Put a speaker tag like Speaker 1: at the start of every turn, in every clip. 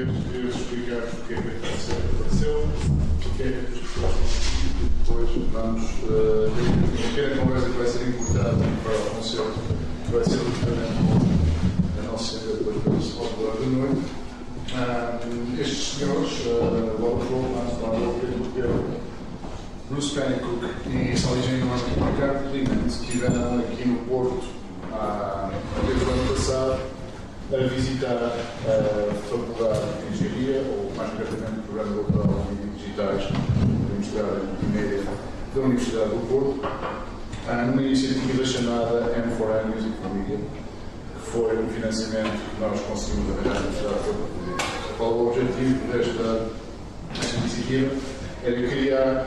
Speaker 1: queria explicar porque é que apareceu, porque é que as pessoas estão aqui, depois vamos ter uma pequena conversa que vai ser importada para o concerto, que vai ser justamente a nossa depois ao redor da noite. Estes senhores, Bob Roll, Pedro Bruce Pennycook e Sally Jane e Ricardo Clement estiveram aqui no Porto desde o ano passado a visitar a Faculdade de Engenharia, ou mais concretamente o Programa de Doutorado em Mídias Digitais da Universidade Multimédia da Universidade do Porto, numa iniciativa chamada M4M Music for Media, que foi um financiamento que nós conseguimos arranjar na Universidade do Porto. Qual o objetivo desta iniciativa? Era criar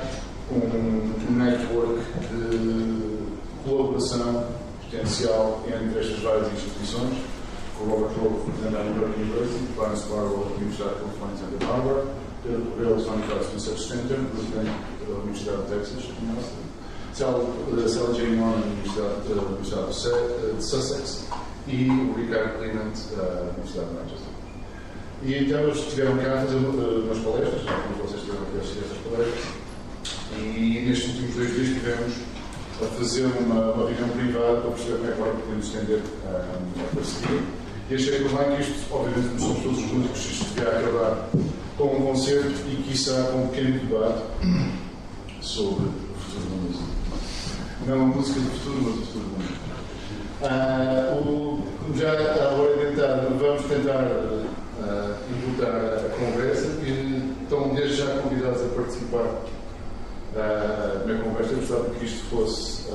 Speaker 1: um network de colaboração potencial entre estas várias instituições, com o Robert Rowe representando a New York University, Clarence Barlow, a Universidade de California de Santa Barbara, Pedro Correia, o Sonic Arts Research Center, presidente da Universidade de Texas, Sally Jane Warren, da Universidade de Sussex, e o Ricardo Clement, da Universidade de Manchester. E então eles estiveram cá a fazer umas palestras, como vocês tiveram aqui a assistir a essas palestras, e nestes últimos 2 dias estivemos a fazer uma reunião privada para perceber como é que agora podemos estender a parceria. E achei por bem que isto, obviamente, não somos todos os músicos, isto devia acabar com um concerto e quiçá com um pequeno debate sobre o futuro da música. Não a música do futuro, mas o futuro da música. Já agora vamos tentar importar a conversa e estão desde já convidados a participar na conversa. Eu gostava que isto fosse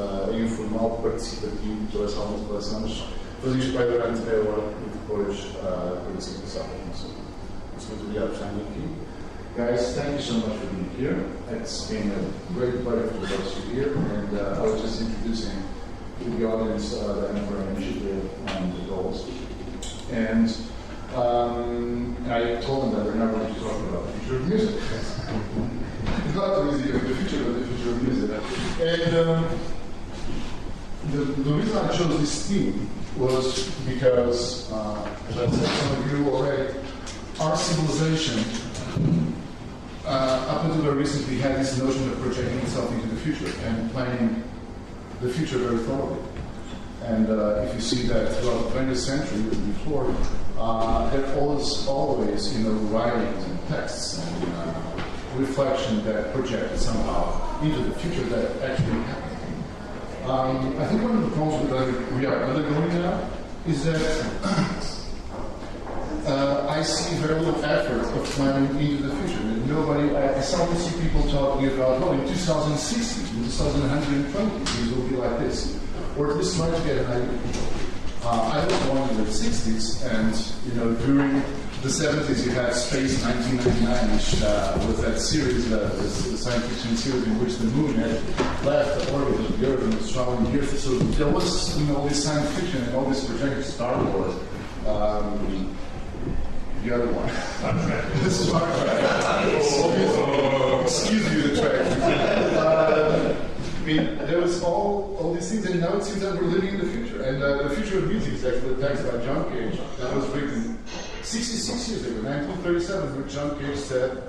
Speaker 1: informal, participativo, toda essa manipulação, mas fazia isto vai durante meia hora e depois por assim passava. Muito obrigado por estarem aqui. Guys, thank you so much for being here. It's been a great pleasure to host you here, and I was just introducing to the audience the M4M initiative and the goals. And I told them that we're not going to talk about the future of music. It's not the music of the future, but the future of music. And the reason I chose this theme was because, as I said, some of you already, our civilization, up until very recently, had this notion of projecting itself into the future and planning the future very thoroughly. And if you see that throughout the 20th century, even before, there was always, writings and texts and reflection that projected somehow into the future that actually happened. I think one of the problems that we are undergoing now is that I see very little effort of planning into the future. I seldom see people talking about, in 2060, in 2120, things will be like this. Or at least try to get an idea. I was born in the 60s, and during the 70s you had Space 1999, which was that series, the science fiction series in which the moon had left the orbit of the Earth and was traveling here. So there was all this science fiction and all this projected Star Wars. The other one. Star Trek. Excuse me, the track. There was all these things, and now it seems that we're living in the future. And the future of music is actually a text by John Cage that was written 66 years ago, 1937, where John Cage said,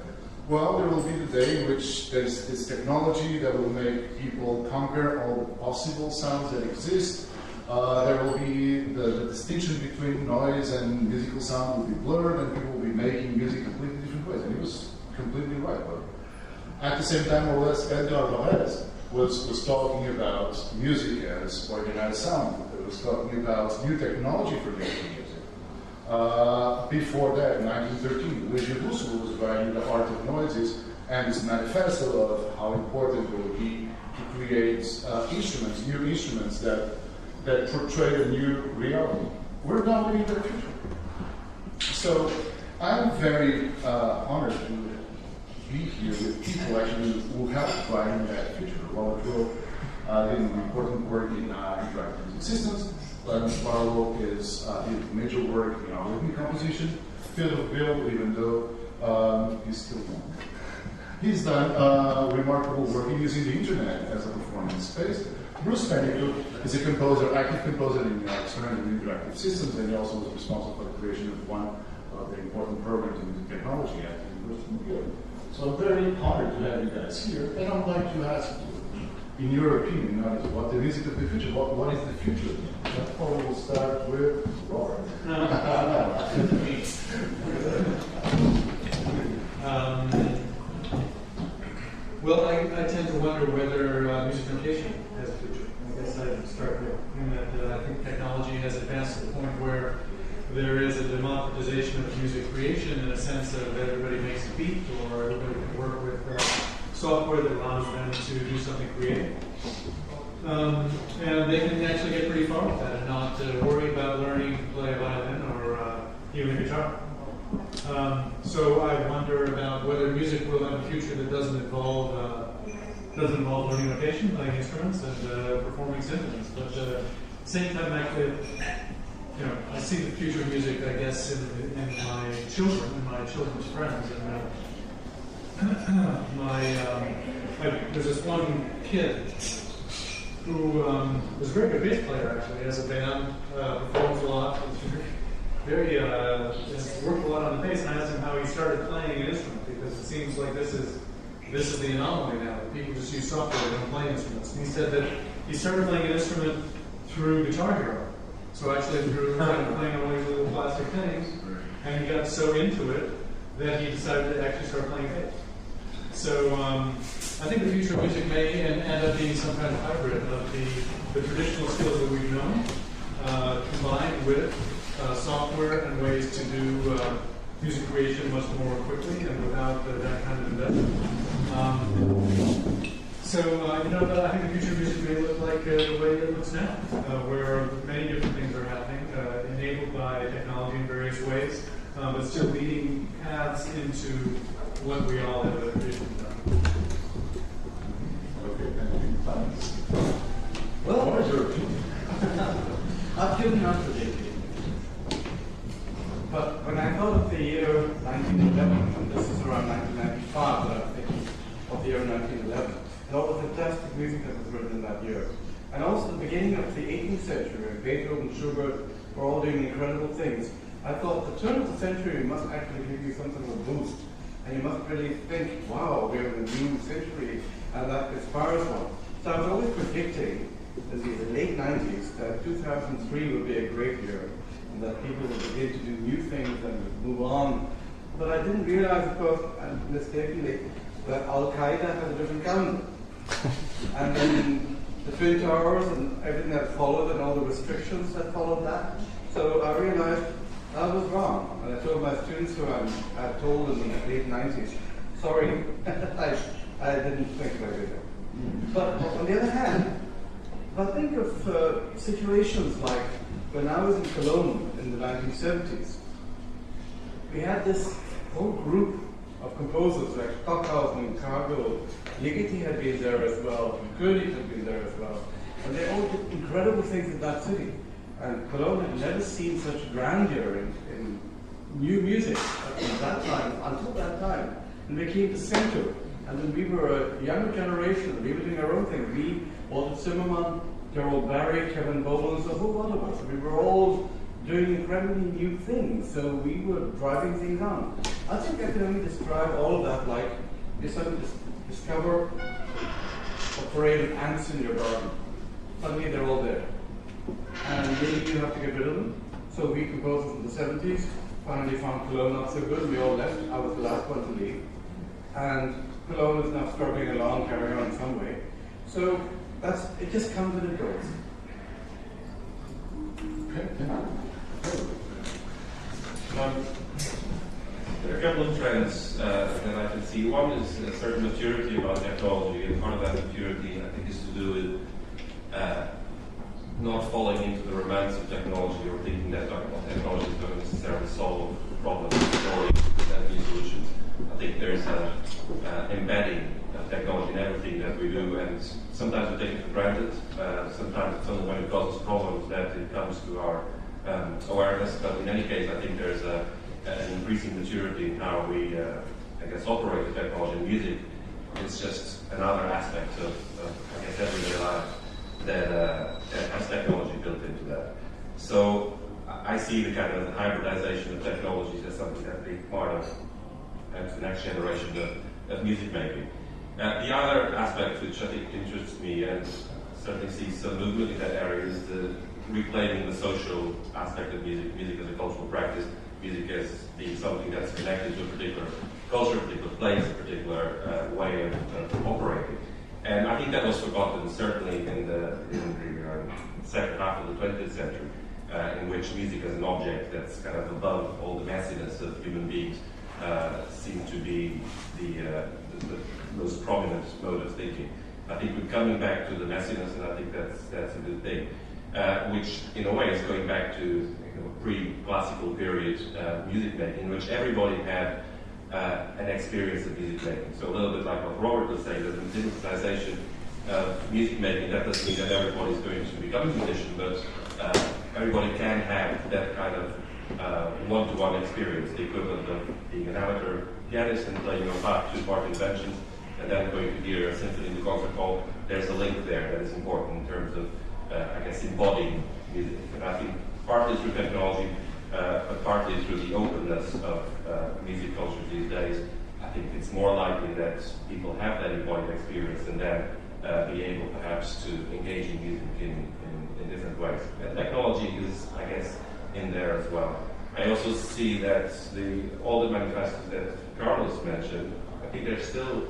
Speaker 1: well, there will be the day in which there's this technology that will make people conquer all the possible sounds that exist. There will be the distinction between noise and musical sound will be blurred, and people will be making music completely different ways. And he was completely right. But at the same time, more or less, Edgar Varese was talking about music as organized sound. It was talking about new technology for making music. Before that, in 1913, Luigi Russo was writing The Art of Noises and his manifesto of how important it would be to create instruments, new instruments that portray a new reality. We're now living in the future. So I'm very honored to be here with people actually who helped writing that future. Robert Rowe did important work in interactive music systems. Clarence Barlow did major work in rhythmic composition. Phil Bill, even though he's still young, he's done remarkable work in using the internet as a performance space. Bruce Pennycook is a active composer in experimental interactive systems, and he also was responsible for the creation of one the important program in technology at the University of New York. So I'm very honored to have you guys here, and I'd like to ask you, in your opinion, what the music of the future, what is the future? I thought we'll start with Robert.
Speaker 2: Well, I tend to wonder whether music education has a future. I guess I'd start there. In that I think technology has advanced to the point where there is a democratization of music creation in a sense of everybody makes a beat or everybody can work with software that allows them to do something creative. And they can actually get pretty far with that and not worry about learning to play a violin or even a guitar. So I wonder about whether music will have a future that doesn't involve learning notation, playing instruments, and performing symphonies. But at the same time, actually, I see the future of music, I guess, in my children and my children's friends. And there's this one kid who was a very good bass player, actually. He has a band, performs a lot. Has worked a lot on the bass, and I asked him how he started playing an instrument, because it seems like this is the anomaly now. That people just use software, they don't play instruments. And he said that he started playing an instrument through Guitar Hero. So actually through playing all these little plastic things, and he got so into it that he decided to actually start playing bass. So I think the future of music may end up being some kind of hybrid of the traditional skills that we've known, combined with software and ways to do music creation much more quickly and without that kind of investment. But I think the future of music may look like the way it looks now, where many different things are happening, enabled by technology in various ways, but still leading paths into what we all have a vision of.
Speaker 1: Okay, thank you.
Speaker 3: Well,
Speaker 1: What is your opinion?
Speaker 3: I've given up the date. But when I thought of the year 1911, and this is around 1995 that I'm thinking of the year 1911, and all the fantastic music that was written in that year. And also the beginning of the 18th century, when Beethoven and Schubert were all doing incredible things, I thought the turn of the century must actually give you something of a boost. And you must really think, wow, we're in a new century, and that inspires one. So I was always predicting in the late 90s that 2003 would be a great year, and that people would begin to do new things and would move on. But I didn't realize, of course, and mistakenly, that Al-Qaeda had a different calendar. And then the Twin Towers and everything that followed and all the restrictions that followed that. So I realized I was wrong. And I told my students who I told in the late 90s, sorry, I didn't think like it. But on the other hand, if I think of situations like when I was in Cologne in the 1970s, we had this whole group of composers like Stockhausen, Cargill, Ligeti had been there as well, König had been there as well, and they all did incredible things in that city. And Cologne had never seen such grandeur in new music at that time, until that time. And they came to center. And then we were a younger generation, we were doing our own thing. We, Walter Zimmerman, Gerald Barry, Kevin Bowles, a whole lot of us. We were all doing incredibly new things, so we were driving things on. I think I can only describe all of that like you suddenly discover a parade of ants in your garden. Suddenly they're all there. And maybe you have to get rid of them. So we composers in the 70s finally found Cologne not so good, we all left. I was the last one to leave. And Cologne is now struggling along, carrying on in some way. So it just comes and it goes.
Speaker 4: There are a couple of trends that I can see. One is a certain maturity about technology, and part of that maturity, I think, is to do with not falling into the romance of technology or thinking that technology is going to necessarily solve problems or present new solutions. I think there's embedding technology in everything that we do, and sometimes we take it for granted. Sometimes it's only when it causes problems that it comes to our awareness. But in any case, I think there's an increasing maturity in how we, operate the technology in music. It's just another aspect of everyday life that has technology built into that. So I see see the kind of hybridization of technologies as something that they part of the next generation of music making. The other aspect which I think interests me and certainly sees some movement in that area is the reclaiming the social aspect of music, music as a cultural practice, music as being something that's connected to a particular culture, a particular place, a particular way of operating. And I think that was forgotten certainly in the second half of the 20th century, in which music as an object that's kind of above all the messiness of human beings seemed to be the most prominent mode of thinking. I think we're coming back to the messiness, and I think that's a good thing. Which, in a way, is going back to pre-classical period music making, in which everybody had an experience of music making. So a little bit like what Robert was saying, that the democratization of music making, that doesn't mean that everybody's going to become a musician, but everybody can have that kind of one-to-one experience, the equivalent of being an amateur pianist and playing your two-part inventions, and then going to hear a symphony in the concert hall. There's a link there that is important in terms of, I guess, embodying music. And I think partly through technology, but partly through the openness of music culture these days, I think it's more likely that people have that embodied experience and then be able perhaps to engage in music in different ways. And technology is, I guess, in there as well. I also see that all the manifestos that Carlos mentioned, I think there's still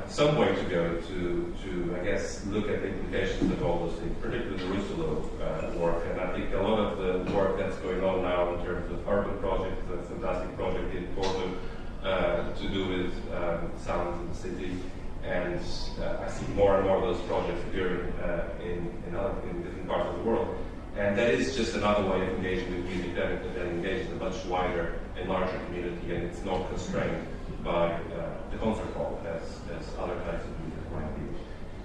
Speaker 4: some way to go to I guess, look at the implications of all those things, particularly the Russolo work. And I think a lot of the work that's going on now in terms of urban projects, a fantastic project in Porto to do with sounds in the city. And I see more and more of those projects appearing in different parts of the world. And that is just another way of engaging with music that engages a much wider and larger community, and it's not constrained by the concert hall as other types of music might be.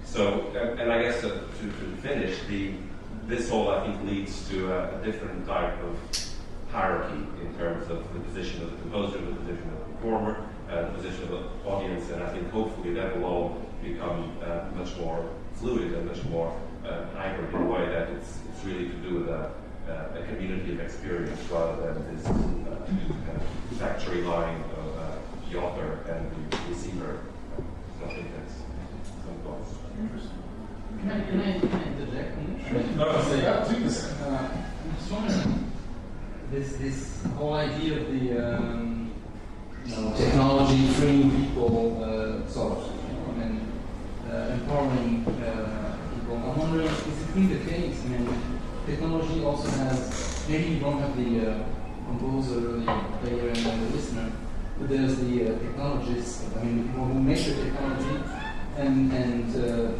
Speaker 4: So, and I guess to finish, this all I think leads to a different type of hierarchy in terms of the position of the composer, the position of the performer, the position of the audience, and I think hopefully that will all become much more fluid and much more hybrid in a way that it's really to do with a community of experience rather than this kind of factory line of the author and the receiver. So I think that's some thoughts.
Speaker 5: Interesting. Can I interject on this?
Speaker 1: No, please.
Speaker 5: I'm just wondering, this whole idea of the technology freeing people, sort of, and empowering people. I'm wondering, is it in the case? I mean, technology also has, maybe you don't have the composer, the player, and the listener, but there's the technologists, I mean, the people who make the technology, and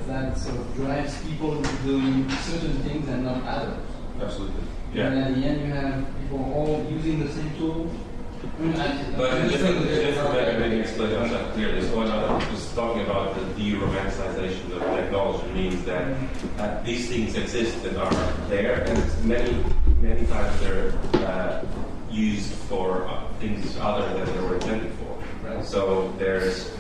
Speaker 5: that sort of drives people into doing certain things and not others.
Speaker 4: Absolutely. Yeah.
Speaker 5: And at the end, you have people all using the same tool.
Speaker 4: But in different maybe explain that clearly. So when I was talking about the de-romanticization of technology means that these things exist and are there, and many times they're used for things other than they were intended for. Right? So there's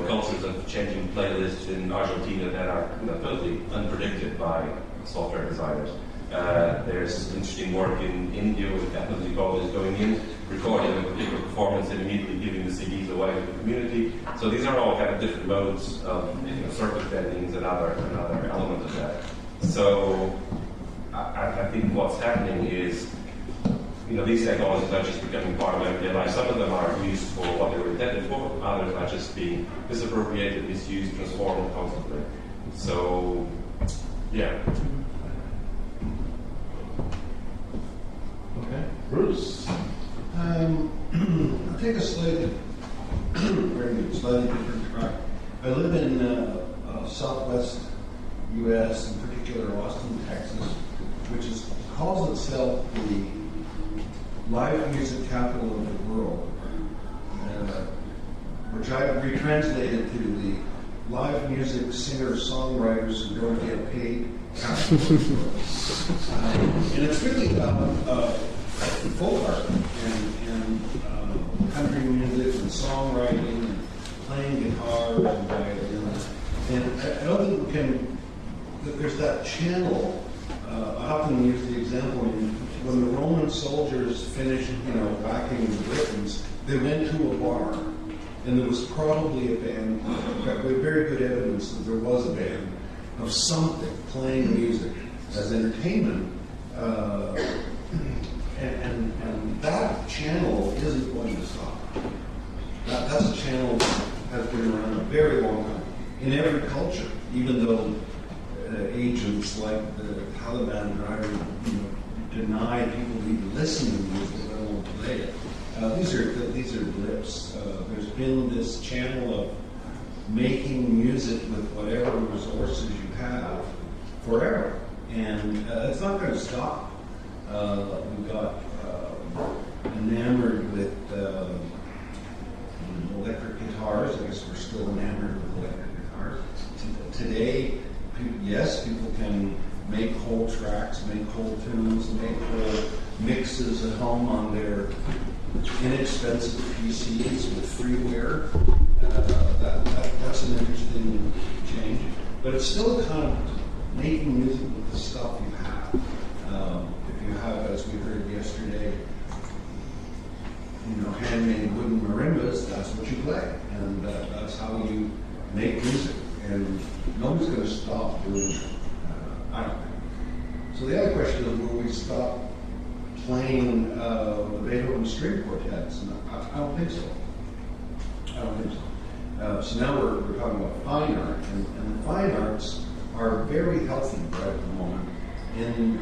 Speaker 4: cultures of changing playlists in Argentina that are totally unpredicted by software designers. There's interesting work in India with ethnomusicologists going in, recording a particular performance and immediately giving the CDs away to the community. So these are all kind of different modes of circumventing is another element of that. So I think what's happening is these technologies are just becoming part of everyday life. Some of them are used for what they were intended for, others are just being misappropriated, misused, transformed constantly. So yeah.
Speaker 1: Okay. Bruce?
Speaker 6: I'll take a slightly different track. I live in southwest U.S., in particular Austin, Texas, which calls itself the live music capital of the world, which I've retranslated to the live music singers-songwriters who don't get paid. And it's really about folk art and country music and songwriting and playing guitar and violin. And I don't think there's that channel. I often use the example when the Roman soldiers finished, whacking the Britons, they went to a bar, and there was probably a band. We have very good evidence that there was a band of something playing music as entertainment, and that channel isn't going to stop. That's a channel that has been around a very long time in every culture, even though agents like the Taliban deny people even listen to music, let alone play it. These are blips. There's been this channel of making music with whatever resources you have forever, and it's not going to stop. We got enamored with electric guitars. I guess we're still enamored with electric guitars. Today, people can make whole tracks, make whole tunes, make whole mixes at home on their inexpensive PCs with freeware. That's an interesting change. But it's still kind of making music with the stuff you have. If you have, as we heard yesterday, handmade wooden marimbas, that's what you play. And that's how you make music. And nobody's going to stop doing it. I don't think. So the other question is, will we stop playing the Beethoven string quartets? And I don't think so. I don't think so. So now we're talking about fine art, and the fine arts are very healthy right at the moment in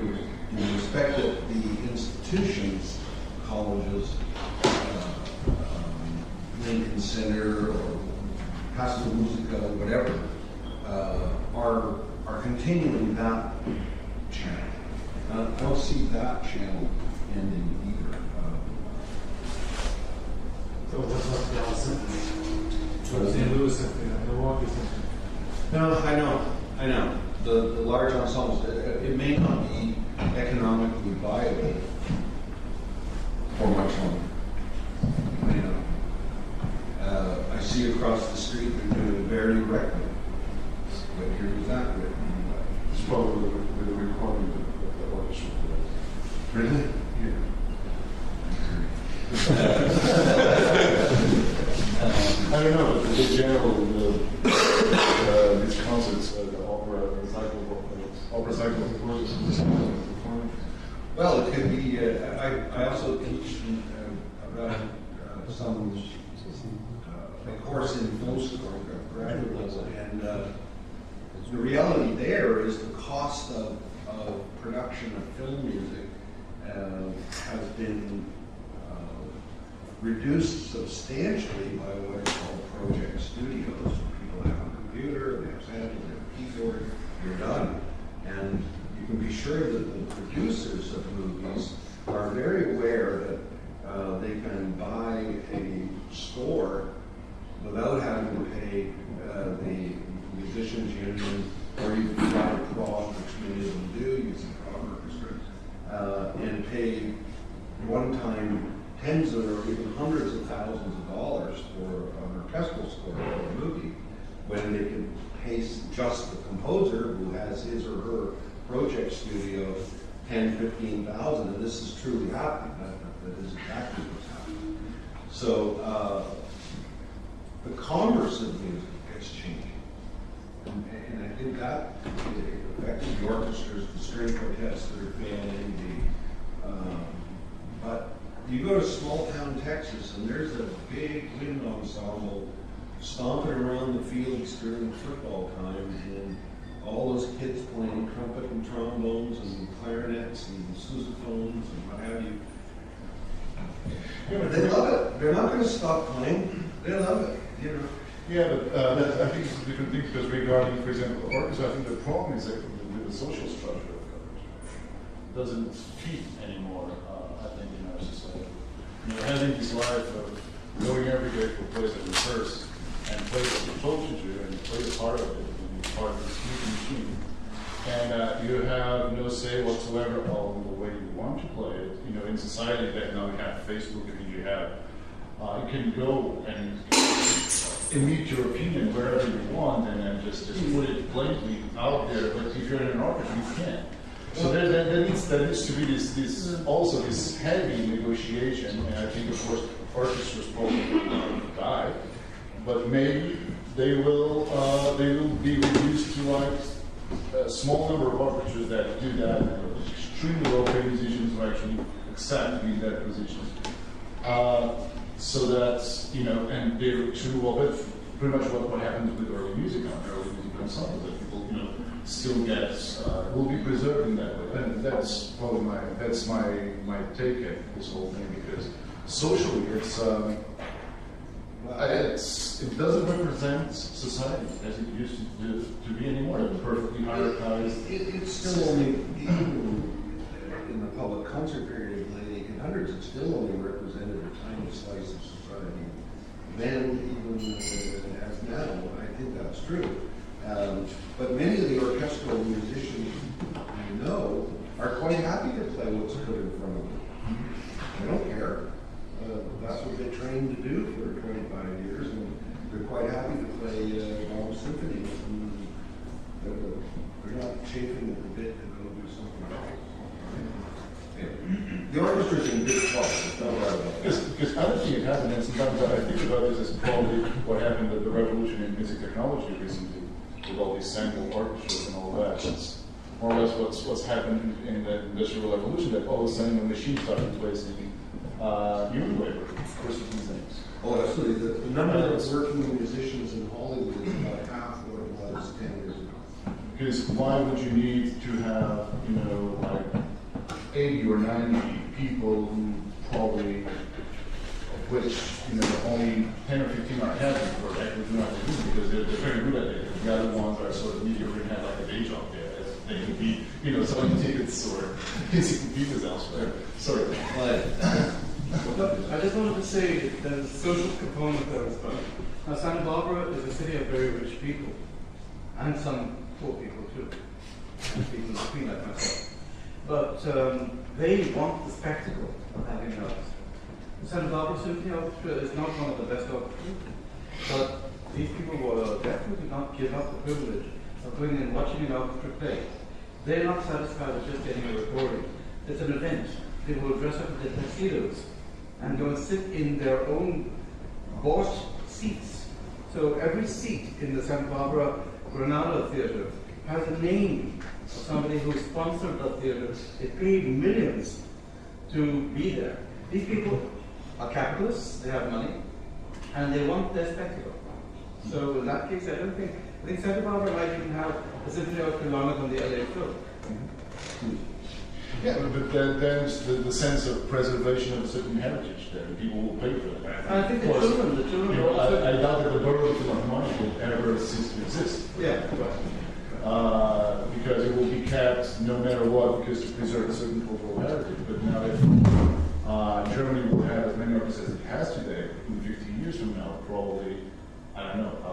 Speaker 6: respect that the institutions, colleges, Lincoln Center or Casa Musica, whatever, are continuing that channel. I don't see that channel ending either.
Speaker 2: So what's up the Dallas Symphony? St. Louis Symphony, Milwaukee Symphony.
Speaker 6: No, I know. The large ensembles, it may not be economically viable for much longer. I see across the street they're doing Verdi Requiem. But here was that written.
Speaker 1: It's probably with the recording of the orchestra.
Speaker 6: Really?
Speaker 1: I don't know, but the general, these concerts, the opera cycle of course.
Speaker 6: Well, it could be. I also teach about some a course in film score at graduate level, and the reality there is the cost of production of film music has been reduced substantially by what are called project studios. People have a computer, they have samples, they have a keyboard, you're done. And you can be sure that the producers of movies are very aware that they can buy a score without having to pay the musicians union or even private prod, which many of them do, using prod orchestras, and pay one-time tens or even hundreds of thousands of dollars for an orchestral score for a movie, when they can pay just the composer who has his or her project studio $10,000-15,000, and this is truly happening. That is exactly what's happening. So the commerce of music is changing, and I think that affects the orchestras, the string quartets that are failing. But you go to small town Texas, and there's a big wind ensemble stomping around the fields during football time, and all those kids playing trumpet and trombones and clarinets and sousaphones and what have you. They love it. They're not going to stop playing. They love it.
Speaker 1: Yeah, but I think it's a different thing, because regarding, for example, the orchestra, I think the problem is that with the social structure of it doesn't fit anymore, I think, in our society. Having this life of going every day to a place that rehearse and play what you're told to do, and you play a part of it, and you're part of this huge machine, and you have no say whatsoever on the way you want to play it. In society that now we have Facebook, and you have, you can go and emit your opinion wherever you want, and then just put it blatantly out there. But if you're in an orchestra, you can't. So there needs to be this also this heavy negotiation, and I think of course orchestras probably will die, but maybe they will be reduced to like a small number of orchestras that do that, and extremely well-paid musicians who actually accept to be in that position. So that, and they're extremely well-paid. Pretty much what happens with early music ensembles, that people, still get, will be preserved in that way. And that's probably my take at this whole thing, because socially it doesn't represent society as it used to be anymore. It's perfectly hierarchized.
Speaker 6: It's still only, even in the public concert period of the late 1800s, it still only represented a tiny slice of society. Then, even as now, I think that's true. But many of the orchestral musicians are quite happy to play what's put in front of them. They don't care. That's what they trained to do for 25 years, and they're quite happy to play Brahms symphonies. And they're not chafing at the bit to go do something else. The orchestra's in good spot. There's no doubt about that.
Speaker 1: Because other thing that happened, and sometimes I think about this as probably what happened with the revolution in music technology recently, with all these sample orchestras and all that. That's more or less what's happened in the Industrial Revolution, that all of a sudden the machines started replacing human labor. Of course, it's these things.
Speaker 6: Oh, absolutely. The number of working musicians in Hollywood is about half what it was 10 years ago.
Speaker 1: Because why would you need to have, like 80 or 90 people who probably, of which, only 10 or 15 are happy for actually doing what they do, because they're very good at it. The other ones are sort of mediocre and have like a day job there. They could be, selling tickets or encyclopedias elsewhere. Sorry.
Speaker 3: I just wanted to say that there's a social component there as well. Now, Santa Barbara is a city of very rich people, and some poor people too, and people in between like myself. But they want the spectacle of having an orchestra. The Santa Barbara Symphony Orchestra is not one of the best orchestras, but these people will definitely not give up the privilege of going and watching an orchestra play. They're not satisfied with just getting a recording. It's an event. They will dress up in their tuxedos and go and sit in their own bought seats. So every seat in the Santa Barbara Granada Theater has a name of somebody who sponsored the theater. They paid millions to be there. These people are capitalists, they have money, and they want their spectacle. So in that case, I think Santa Barbara might even have a symphony orchestra longer than the LA Phil.
Speaker 1: Yeah, but there's the sense of preservation of a certain heritage there, and people will pay for that.
Speaker 3: And I think the children also...
Speaker 1: I doubt that the Borough Philharmonic will ever cease to exist.
Speaker 3: Yeah.
Speaker 1: Because it will be kept no matter what, because to preserve a certain cultural heritage. But now if Germany will have as many orchestras as it has today, in 50 years from now, probably, I don't know.
Speaker 2: I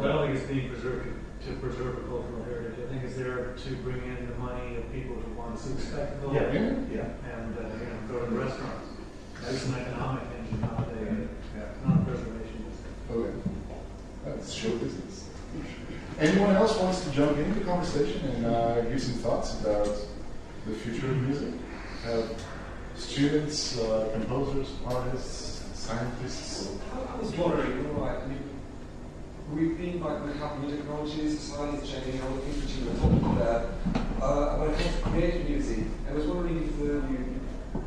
Speaker 2: don't think it's being preserved to preserve a cultural heritage. I think it's there to bring in the money of people who want to see the spectacle and go to the restaurants. That's an economic engine, not a preservation.
Speaker 1: Okay. That's show business. Anyone else wants to jump into the conversation and give some thoughts about the future of music? Students, composers, artists, scientists?
Speaker 7: I was wondering, we've been with new technologies, society is changing, all the things that you were talking about. When it comes to creative music, I was wondering if you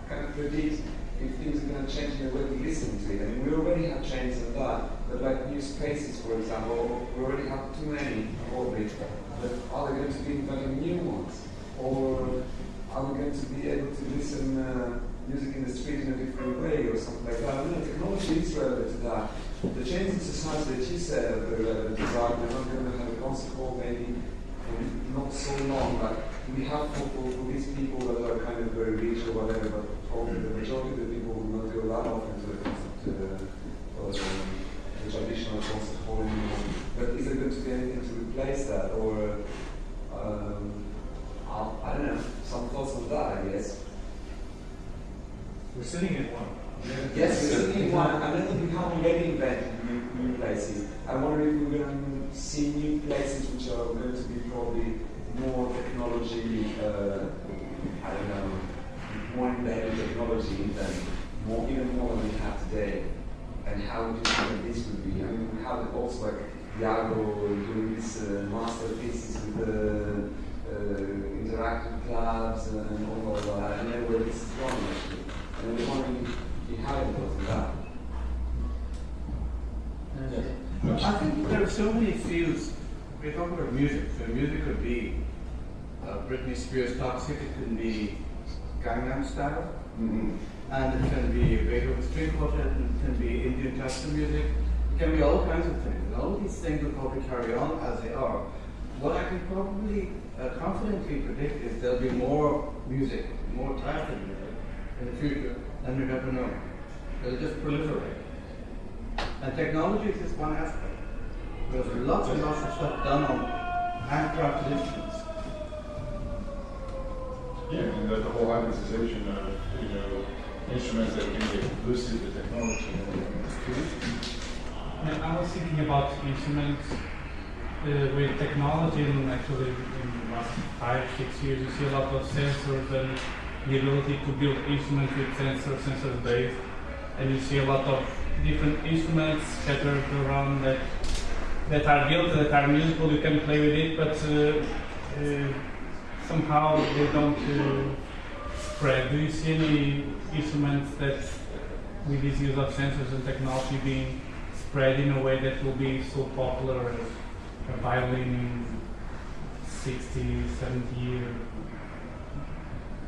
Speaker 7: kind of predict if things are going to change in the way we listen to it. I mean, we already have changes in that, but like new spaces, for example, we already have too many probably. But are there going to be inventing new ones? Or are we going to be able to listen music in the street in a different way or something like that? I mean, technology is relevant to that. The change in society that you said are very relevant to that. We're not going to have a concert hall maybe for not so long, but we have for these people that are kind of very rich or whatever, but probably the majority of the people will not go that often to the concert or the traditional concert hall anymore. But is there going to be anything to replace that? Or I don't know, some thoughts on that, I guess.
Speaker 2: We're sitting in one.
Speaker 7: Yes, we're sitting in one. I know that we have already invented new places. I wonder if we're going to see new places which are going to be probably more technology, I don't know, more embedded technology than even more than we have today? And how do you think this would be? I mean, we have also like Iago doing these masterpieces with the interactive clubs and all of that. I don't know where this is going actually. And I'm wondering if you have any thoughts on that.
Speaker 3: I think there are so many fields. We're talking about music. So music could be Britney Spears Toxic, it can be Gangnam Style, and it can be Beethoven String Quartet, and it can be Indian classical music. It can be all kinds of things. And all of these things will probably carry on as they are. What I can probably confidently predict is there'll be more music, more types of music in the future than we've ever known. It'll just proliferate. And technology is just one aspect. There's lots and lots of stuff done on handcrafted instruments.
Speaker 1: Yeah, and the whole hybridization of instruments that can get boosted with technology.
Speaker 8: I was thinking about instruments with technology, and actually in the last 5-6 years you see a lot of sensors and the ability to build instruments with sensors based, and you see a lot of different instruments scattered around that are built, that are musical, you can play with it, but somehow they don't spread. Do you see any instruments that, with this use of sensors and technology, being spread in a way that will be so popular as a violin in 60, 70 years?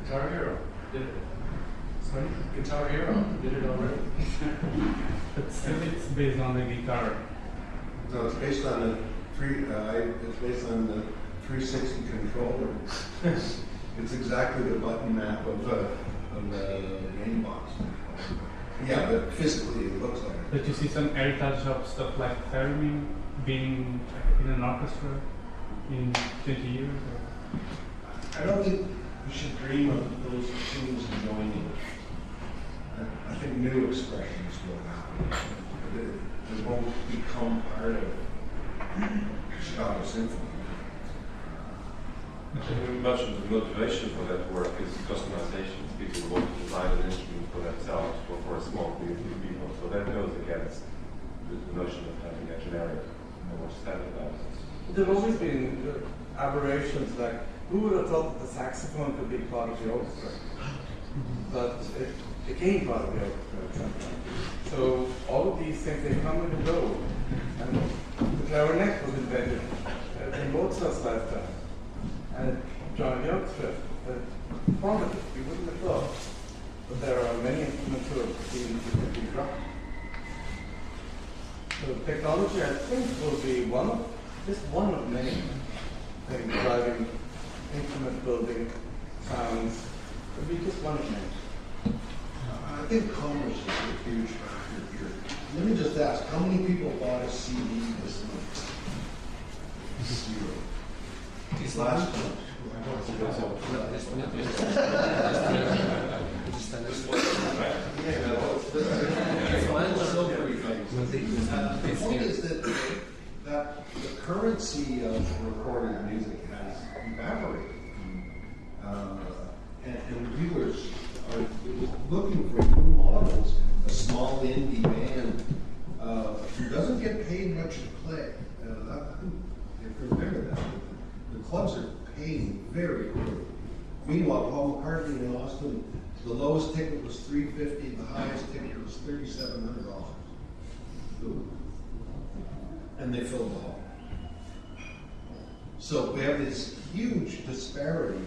Speaker 2: Guitar Hero did it.
Speaker 8: Sorry?
Speaker 2: Guitar Hero did it already.
Speaker 8: But still it's based on the guitar.
Speaker 6: No, it's based on the it's based on the 360 controller. It's exactly the button map of the main box. Yeah, but physically it looks like it.
Speaker 8: But you see some heritage of stuff like theremin being in an orchestra in 20 years? Or?
Speaker 6: I don't think we should dream of those things joining. I think new expressions will happen. They won't become part of Chicago Symphony.
Speaker 4: Much of the motivation for that work is customization. People want to design an instrument for themselves or for a small community of people. So that goes against the notion of having a generic or standardized.
Speaker 3: There have always been aberrations like, who would have thought that the saxophone could be part of the orchestra? But it became part of the orchestra. So all of these things, they come and go. And the clarinet was invented in Mozart's lifetime. And John Young's formative, you wouldn't have thought. But there are many instruments who have been dropped. So technology, I think, will be just one of many things driving instrument building, sounds. It'll be just one of many.
Speaker 6: I think commerce is a huge factor here. Let me just ask, how many people bought a CD this month? Zero. This last month. The point is that the currency of recorded music has evaporated. And viewers are looking for new models. A small indie band who doesn't get paid much to play. If you remember that, the clubs are paying very good. Meanwhile, Paul McCartney in Austin, the lowest ticket was $350, the highest ticket was $3,700. And they filled the hall. So we have this huge disparity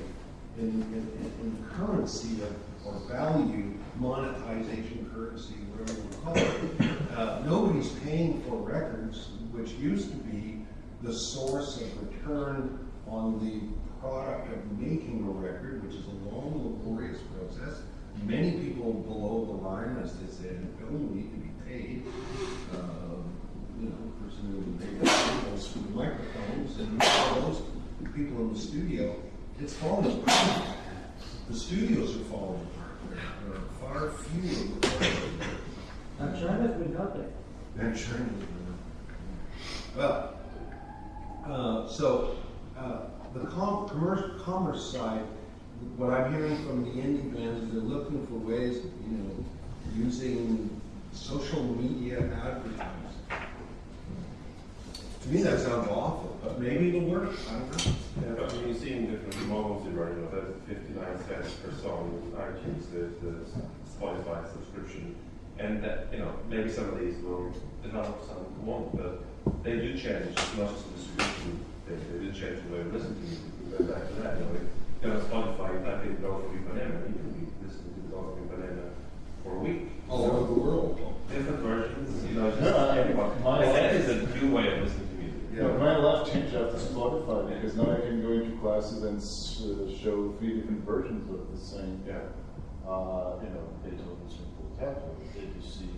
Speaker 6: in currency or value, monetization currency, whatever you want to call it. Nobody's paying for records, which used to be the source of return on the product of making a record, which is a long, laborious process. Many people below the line, as they say in film, need to be paid. The person who made the tables with the microphones and all those people in the studio, it's falling apart. The studios are falling apart. There are far fewer.
Speaker 3: And China's been helping.
Speaker 6: And China's been helping. Well, the commerce side, what I'm hearing from the indie bands is they're looking for ways of, using social media advertising. To me, that sounds awful, but maybe it'll work. I don't know.
Speaker 4: Yeah, but when you see in different models, that's 59 cents per song with iTunes, the Spotify subscription, and that, maybe some of these will develop, some won't, but they do change. It's not just a distribution thing. They do change the way we listen to music. We go back to that. Spotify, you type in "Go for Banana," you can be listening to "Go for Banana" for a week.
Speaker 6: All over the world.
Speaker 4: Different versions, just
Speaker 1: Yeah,
Speaker 4: everyone.
Speaker 1: my
Speaker 4: And that
Speaker 1: life-
Speaker 4: is a new way of listening to music.
Speaker 1: Yeah, my life changed after Spotify because now I can go into classes and show 3 different versions of the same.
Speaker 4: Yeah.
Speaker 1: Beethoven's Quintet, Debussy,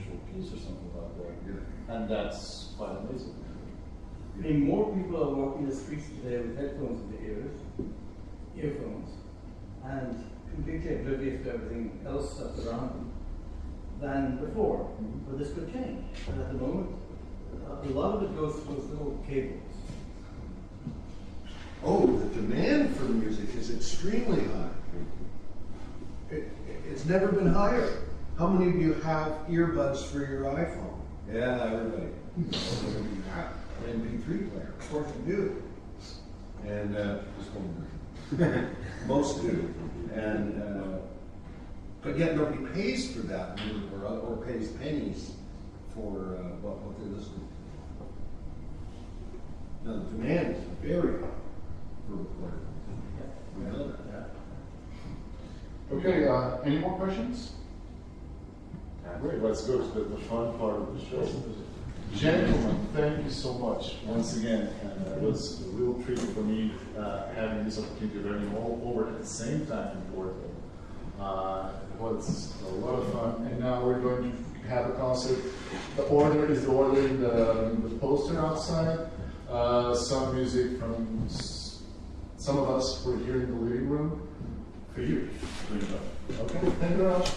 Speaker 1: short piece or something like that, and that's quite amazing.
Speaker 9: I mean, more people are walking the streets today with headphones in their earphones, and completely oblivious to everything else that's around them than before. But this could change. And at the moment, a lot of it goes through those little cables.
Speaker 6: Oh, the demand for music is extremely high. It's never been higher. How many of you have earbuds for your iPhone? Yeah, everybody. MP3 player, of course you do. And most do. And but yet nobody pays for that, or pays pennies for what they're listening to. Now the demand is very high for recording. We know that.
Speaker 1: Okay, any more questions? Great, let's go to the fun part of the show. Gentlemen, thank you so much once again. And it was a real treat for me having this opportunity to learn you all over at the same time in Portland. It was a lot of fun. And now we're going to have a concert. The order is in the poster outside. Some music from some of us were here in the living room. For you. Okay, thank you very much.